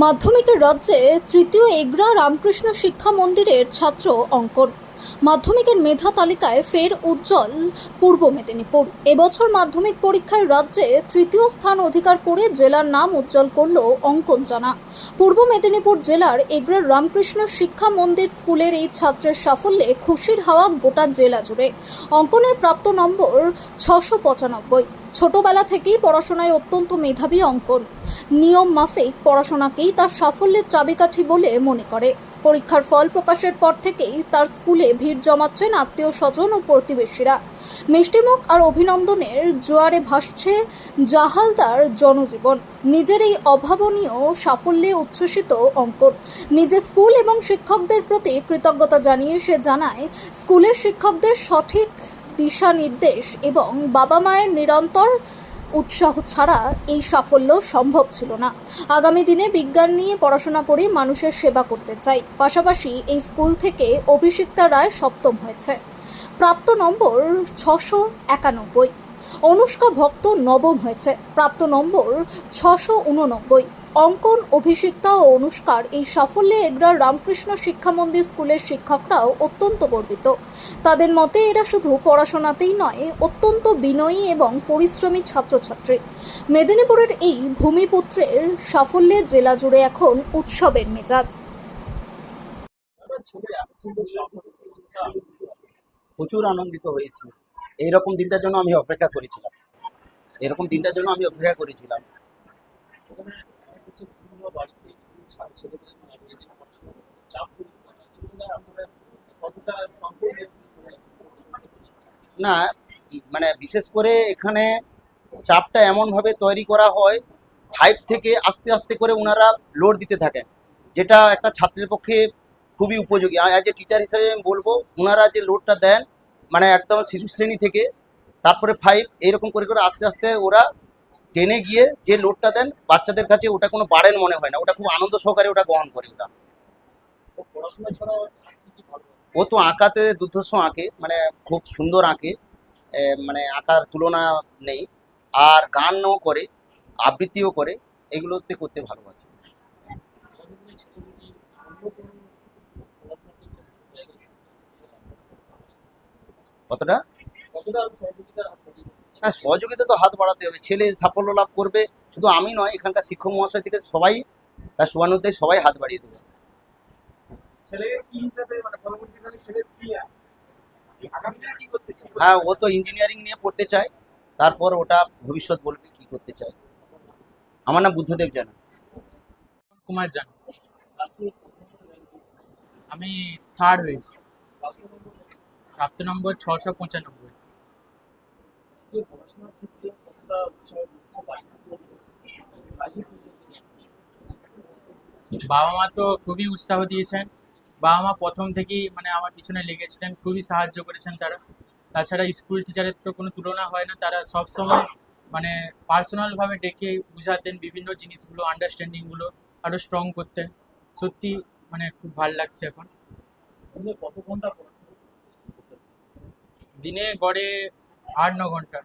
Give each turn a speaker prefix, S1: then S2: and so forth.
S1: মাধ্যমিকের রাজ্যে তৃতীয় এগরা রামকৃষ্ণ শিক্ষা মন্দিরের ছাত্র অঙ্কন। মাধ্যমিকের মেধা তালিকায় ফের উজ্জ্বল পূর্ব মেদিনীপুর। এবছর মাধ্যমিক পরীক্ষায় রাজ্যে তৃতীয় স্থান অধিকার করে জেলার নাম উজ্জ্বল করল অঙ্কন জানা। পূর্ব মেদিনীপুর জেলার এগরা রামকৃষ্ণ শিক্ষা মন্দির স্কুলের এই ছাত্রের সাফল্যে খুশির হাওয়া গোটা জেলা জুড়ে। অঙ্কনের প্রাপ্ত নম্বর 695। ছোটবেলা থেকেই পড়াশোনায় অত্যন্ত মেধাবী অঙ্কন। নিয়ম মাফিক পড়াশোনাকেই তার সাফল্যের চাবিকাঠি বলে মনে করে। পরীক্ষার ফল প্রকাশের পর থেকেই তার স্কুলে ভিড় জমাচ্ছেন আত্মীয় স্বজন ও প্রতিবেশীরা। মিষ্টিমুখ আর অভিনন্দনের জোয়ারে ভাসছে জাহালদার জনজীবন। নিজের এই অভাবনীয় সাফল্যে উচ্ছ্বসিত অঙ্কন। নিজে স্কুল এবং শিক্ষকদের প্রতি কৃতজ্ঞতা জানিয়ে সে জানায়, স্কুলের শিক্ষকদের সঠিক দিশা নির্দেশ এবং বাবা মায়ের নিরন্তর উৎসাহ ছাড়া এই সাফল্য সম্ভব ছিল না। আগামী দিনে বিজ্ঞান নিয়ে পড়াশোনা করে মানুষের সেবা করতে চাই। পাশাপাশি এই স্কুল থেকে অভিষিক্তা রায় সপ্তম হয়েছে, প্রাপ্ত নম্বর 691। অনুষ্কা ভক্ত নবম হয়েছে, প্রাপ্ত নম্বর 689। অঙ্কন, অভিষিক্তা ও অনুষ্কার এই সাফল্যে এগরার রামকৃষ্ণ শিক্ষা মন্দির স্কুলের শিক্ষকরাও অত্যন্ত গর্বিত। তাদের মতে এরা শুধু পড়াশোনাতেই নয়, অত্যন্ত বিনয়ী এবং পরিশ্রমী ছাত্রছাত্রী। মেদিনীপুরের এই ভূমিপুত্রের সাফল্যে জেলা জুড়ে এখন উৎসবের মেজাজ।
S2: প্রচুর আনন্দিত হয়েছি। এইরকম দিনটার জন্য আমি অপেক্ষা করেছিলাম। এরকম দিনটার জন্য আমি অপেক্ষা করেছিলাম। না, মানে বিশেষ করে এখানে চাপটা এমনভাবে তৈরি করা হয়, 5 থেকে আস্তে আস্তে করে ওনারা লোড দিতে থাকেন, যেটা একটা ছাত্রের পক্ষে খুবই উপযোগী। অ্যাজ এ টিচার হিসেবে আমি বলবো, ওনারা যে লোডটা দেন, মানে একদম শিশু শ্রেণী থেকে তারপরে 5 এইরকম করে করে আস্তে আস্তে ওরা টেনে গিয়ে যে লোডটা দেন বাচ্চাদের কাছে, ওটা কোনো বাড়েন মনে হয় না, ওটা খুব আনন্দ সহকারে ওটা গ্রহণ করে। ওটা ও তো আঁকাতে দুর্ধর্ষ আঁকে, মানে খুব সুন্দর আঁকে, মানে আঁকার তুলনা নেই। আর গানও করে, আবৃত্তিও করে, এগুলোতে করতে ভালোবাসে। কতটা? হ্যাঁ, সহযোগিতা তো হাত বাড়াতে হবে, ছেলে সাফল্য লাভ করবে। শুধু আমি নয়, এখানকার শিক্ষক মহাশয় থেকে সবাই, তার শুভানুধ্যায়ী সবাই হাত বাড়িয়ে দেবে। হ্যাঁ, ও তো ইঞ্জিনিয়ারিং নিয়ে পড়তে চায়, তারপর ওটা ভবিষ্যৎ বলবে কি করতে চায়। আমার নাম বুদ্ধদেব জানা।
S3: কুমার জান। আমি থার্ড হয়েছি, প্রাপ্ত নম্বর 695। বাবা মা তো খুবই উৎসাহ দিয়েছেন। বাবা মা প্রথম থেকেই মানে আমার পিছনে লেগেছিলেন, খুবই সাহায্য করেছেন তারা। তাছাড়া স্কুল টিচারের তো কোনো তুলনা হয় না, তারা সবসময় মানে পার্সোনালভাবে ডেকে বুঝাতেন, বিভিন্ন জিনিসগুলো আন্ডারস্ট্যান্ডিংগুলো আরও স্ট্রং করতেন। সত্যি মানে খুব ভালো লাগছে এখন। দিনে গড়ে 8-9 ঘন্টা।